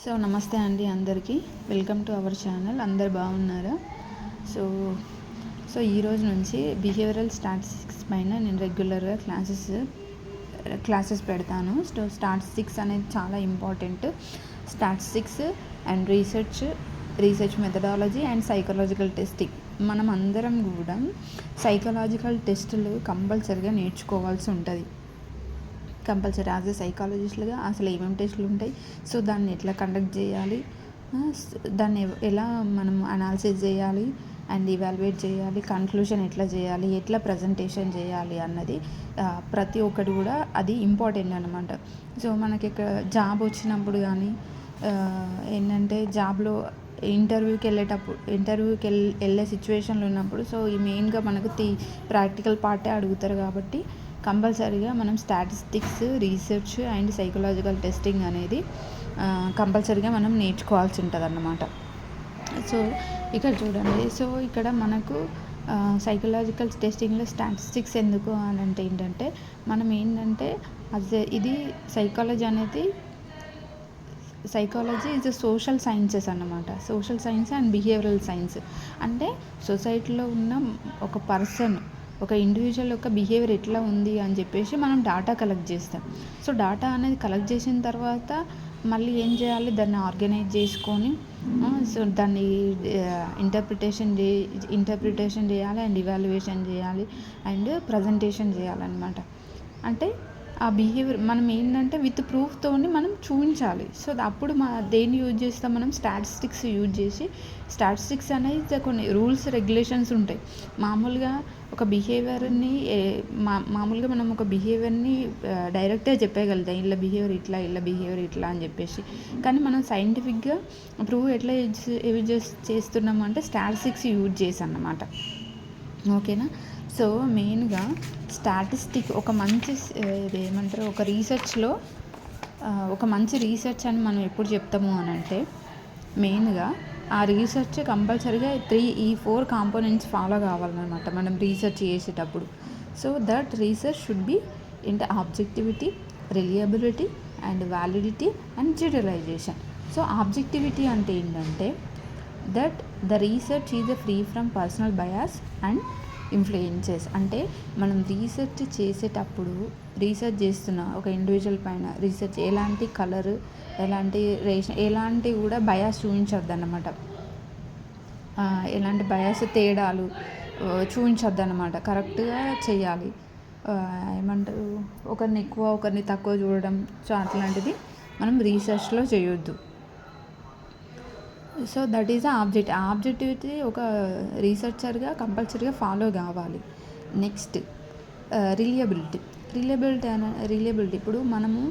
So నమస్తే అండి అందరికీ. Welcome to our channel. అందరు బాగున్నారా? సో సో ఈరోజు నుంచి బిహేవియరల్ స్టాటిస్టిక్స్ పైన నేను రెగ్యులర్గా క్లాసెస్ పెడతాను. సో స్టాటిస్టిక్స్ అనేది చాలా important. Statistics and research methodology and psychological testing. మనం అందరం కూడా సైకలాజికల్ టెస్టులు కంపల్సరీగా నేర్చుకోవాల్సి ఉంటుంది. కంపల్సరీ యాజ్ ఎ సైకాలజిస్ట్లుగా అసలు ఏమేమి టెస్టులు ఉంటాయి, సో దాన్ని ఎట్లా కండక్ట్ చేయాలి, దాన్ని ఎలా మనం అనాలిసిస్ చేయాలి అండ్ ఇవాల్యుయేట్ చేయాలి, కన్క్లూషన్ ఎట్లా చేయాలి, ఎట్లా ప్రజెంటేషన్ చేయాలి అన్నది ప్రతి ఒక్కటి కూడా అది ఇంపార్టెంట్ అనమాట. సో మనకి ఇక్కడ జాబ్ వచ్చినప్పుడు కానీ ఏంటంటే జాబ్లో ఇంటర్వ్యూకి వెళ్ళే సిచ్యువేషన్లు ఉన్నప్పుడు సో ఈ మెయిన్గా మనకు ప్రాక్టికల్ పార్టే అడుగుతారు కాబట్టి కంపల్సరీగా మనం statistics, research and psychological testing అనేది కంపల్సరీగా మనం నేర్చుకోవాల్సి ఉంటుంది అన్నమాట. సో ఇక్కడ చూడండి, సో ఇక్కడ మనకు సైకలాజికల్ టెస్టింగ్లో స్టాటిస్టిక్స్ ఎందుకు అని అంటే ఏంటంటే మనం ఏంటంటే ఇది సైకాలజీ ఈజ్ సోషల్ సైన్సెస్ అన్నమాట. Social science and behavioural science అంటే సొసైటీలో ఉన్న ఒక పర్సన్, ఒక ఇండివిజువల్ యొక్క బిహేవియర్ ఎట్లా ఉంది అని చెప్పేసి మనం డాటా కలెక్ట్ చేస్తాం. సో డాటా అనేది కలెక్ట్ చేసిన తర్వాత మళ్ళీ ఏం చేయాలి, దాన్ని ఆర్గనైజ్ చేసుకొని సో దాన్ని ఇంటర్ప్రిటేషన్ చేయాలి అండ్ ఇవాల్యుయేషన్ చేయాలి అండ్ ప్రజెంటేషన్ చేయాలన్నమాట. అంటే ఆ బిహేవియర్ మనం ఏంటంటే విత్ ప్రూఫ్తోని మనం చూపించాలి. సో అప్పుడు దేన్ని యూజ్ చేస్తాం, మనం స్టాటిస్టిక్స్ యూజ్ చేసి, స్టాటిస్టిక్స్ అనేది కొన్ని రూల్స్ రెగ్యులేషన్స్ ఉంటాయి. మామూలుగా మనం ఒక బిహేవియర్ని డైరెక్ట్గా చెప్పగలుగుతాం, ఇలా బిహేవియర్ ఇట్లా అని చెప్పేసి. కానీ మనం సైంటిఫిక్గా ప్రూవ్ ఎట్లా యూజ్ చేస్తున్నాము అంటే స్టాటిస్టిక్స్ యూజ్ చేసి అన్నమాట. ఓకేనా? సో మెయిన్గా స్టాటిస్టిక్ ఒక మంచి ఏమంటారు, ఒక రీసెర్చ్లో ఒక మంచి రీసెర్చ్ అని మనం ఎప్పుడు చెప్తాము అని అంటే మెయిన్గా ఆ రీసెర్చ్ కంపల్సరీగా 4 కాంపోనెంట్స్ ఫాలో కావాలన్నమాట మనం రీసెర్చ్ చేసేటప్పుడు. So that research should be ఇంట objectivity, reliability and validity and generalisation. So objectivity అంటే ఏంటంటే that the research is free from personal bias and influences. అంటే మనం రీసెర్చ్ చేసేటప్పుడు రీసెర్చ్ చేస్తున్న ఒక ఇండివిజువల్ పైన రీసెర్చ్ ఎలాంటి కలర్, ఎలాంటి రేషన్, ఎలాంటి కూడా బయాస్ చూపించొద్దు అన్నమాట. ఎలాంటి బయాస్ తేడాలు చూపించొద్దు అన్నమాట. కరెక్ట్గా చేయాలి. ఏమంటారు, ఒకరిని ఎక్కువ ఒకరిని తక్కువ చూడడం, సో అట్లాంటిది మనం రీసెర్చ్లో చేయొద్దు. సో దట్ ఈజ్ ఆబ్జెక్టివిటీ ఒక రీసెర్చర్గా కంపల్సరీగా ఫాలో కావాలి. నెక్స్ట్ రిలయబిలిటీ ఇప్పుడు మనము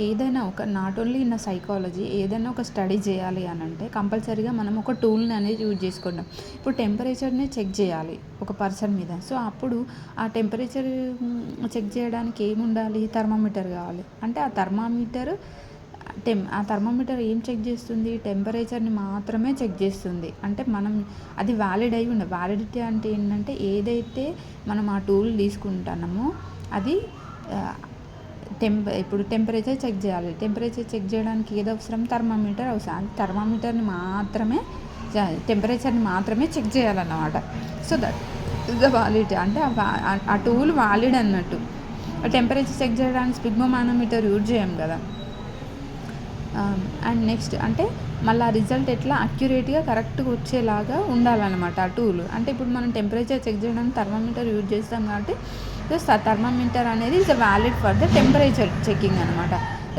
ఏదైనా ఒక నాట్ ఓన్లీ ఇన్ సైకాలజీ ఏదైనా ఒక స్టడీ చేయాలి అని అంటే కంపల్సరీగా మనం ఒక టూల్ని అనేది యూజ్ చేసుకుంటాం. ఇప్పుడు టెంపరేచర్ని చెక్ చేయాలి ఒక పర్సన్ మీద. సో అప్పుడు ఆ టెంపరేచర్ చెక్ చేయడానికి ఏముండాలి, థర్మామీటర్ కావాలి. అంటే ఆ థర్మామీటర్ ఏం చెక్ చేస్తుంది, టెంపరేచర్ని మాత్రమే చెక్ చేస్తుంది. అంటే మనం అది వ్యాలిడ్ అయి ఉండాలి. వ్యాలిడిటీ అంటే ఏంటంటే ఏదైతే మనం ఆ టూల్ తీసుకుంటున్నామో అది ఇప్పుడు టెంపరేచర్ చెక్ చేయాలి. టెంపరేచర్ చెక్ చేయడానికి ఏది అవసరం, థర్మామీటర్ అవసరం. టెంపరేచర్ని మాత్రమే చెక్ చేయాలన్నమాట. So that is the validity. అంటే ఆ టూల్ వ్యాలిడ్ అన్నట్టు. టెంపరేచర్ చెక్ చేయడానికి స్పిగ్మోమానోమీటర్ యూజ్ చేయం కదా. అండ్ నెక్స్ట్ అంటే మళ్ళీ ఆ రిజల్ట్ ఎట్లా అక్యురేట్గా కరెక్ట్గా వచ్చేలాగా ఉండాలన్నమాట ఆ టూల్. అంటే ఇప్పుడు మనం టెంపరేచర్ చెక్ చేయడానికి థర్మామీటర్ యూజ్ చేస్తాం కాబట్టి థర్మామీటర్ అనేది is valid for the temperature checking అనమాట.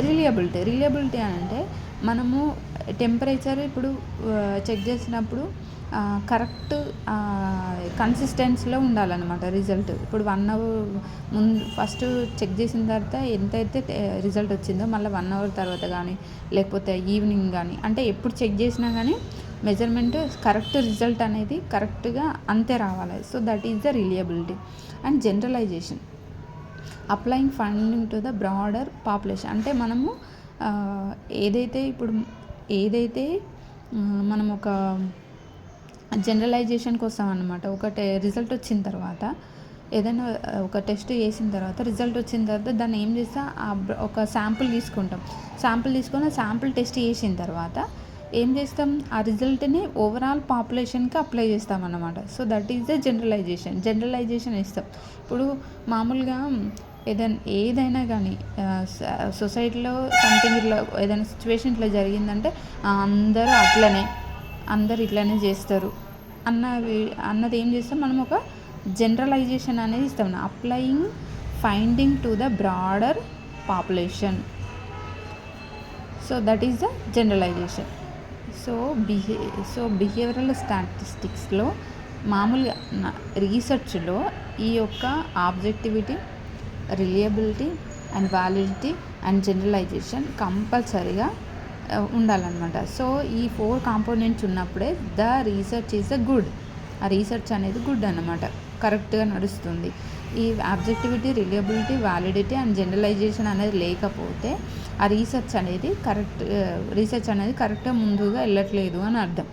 రిలయబిలిటీ అని అంటే మనము టెంపరేచర్ ఇప్పుడు చెక్ చేసినప్పుడు కరెక్ట్ కన్సిస్టెన్సీలో ఉండాలన్నమాట రిజల్ట్. ఇప్పుడు 1 అవర్ ముందు ఫస్ట్ చెక్ చేసిన తర్వాత ఎంతైతే రిజల్ట్ వచ్చిందో మళ్ళీ 1 అవర్ తర్వాత కానీ లేకపోతే ఈవినింగ్ కానీ అంటే ఎప్పుడు చెక్ చేసినా కానీ మెజర్మెంట్ కరెక్ట్ రిజల్ట్ అనేది కరెక్ట్గా అంతే రావాలి. So that is the reliability. And generalisation applying finding to the broader population. అంటే మనము ఏదైతే మనం ఒక జనరలైజేషన్కి వస్తాం అన్నమాట. ఒకటి రిజల్ట్ వచ్చిన తర్వాత ఏదైనా ఒక టెస్ట్ చేసిన తర్వాత రిజల్ట్ వచ్చిన తర్వాత దాన్ని ఏం చేస్తా ఒక శాంపుల్ తీసుకుంటాం. శాంపుల్ తీసుకొని ఆ శాంపుల్ టెస్ట్ చేసిన తర్వాత ఏం చేస్తాం, ఆ రిజల్ట్ని ఓవరాల్ పాపులేషన్కి అప్లై చేస్తామన్నమాట. So that is the generalisation ఇస్తాం. ఇప్పుడు మామూలుగా ఏదైనా కానీ సొసైటీలో సంథింగ్ ఇట్లా ఏదైనా సిచ్యువేషన్ ఇట్లా జరిగిందంటే అందరూ ఇట్లనే చేస్తారు అన్నది ఏం చేస్తాం, మనం ఒక జనరలైజేషన్ అనేది ఇస్తాం. Applying finding to the broader population. So that is the generalisation. So behavioural స్టాటిస్టిక్స్లో మామూలుగా రీసెర్చ్లో ఈ యొక్క objectivity, reliability and validity and generalisation కంపల్సరీగా ఉండాలన్నమాట. సో ఈ 4 కాంపోనెంట్స్ ఉన్నప్పుడే ద రీసెర్చ్ ఈజ్ గుడ్. ఆ రీసెర్చ్ అనేది గుడ్ అన్నమాట, కరెక్ట్గా నడుస్తుంది. ఈ objectivity, reliability, validity and generalisation అనేది లేకపోతే ఆ రీసెర్చ్ అనేది కరెక్ట్గా ముందుగా వెళ్ళట్లేదు అని అర్థం.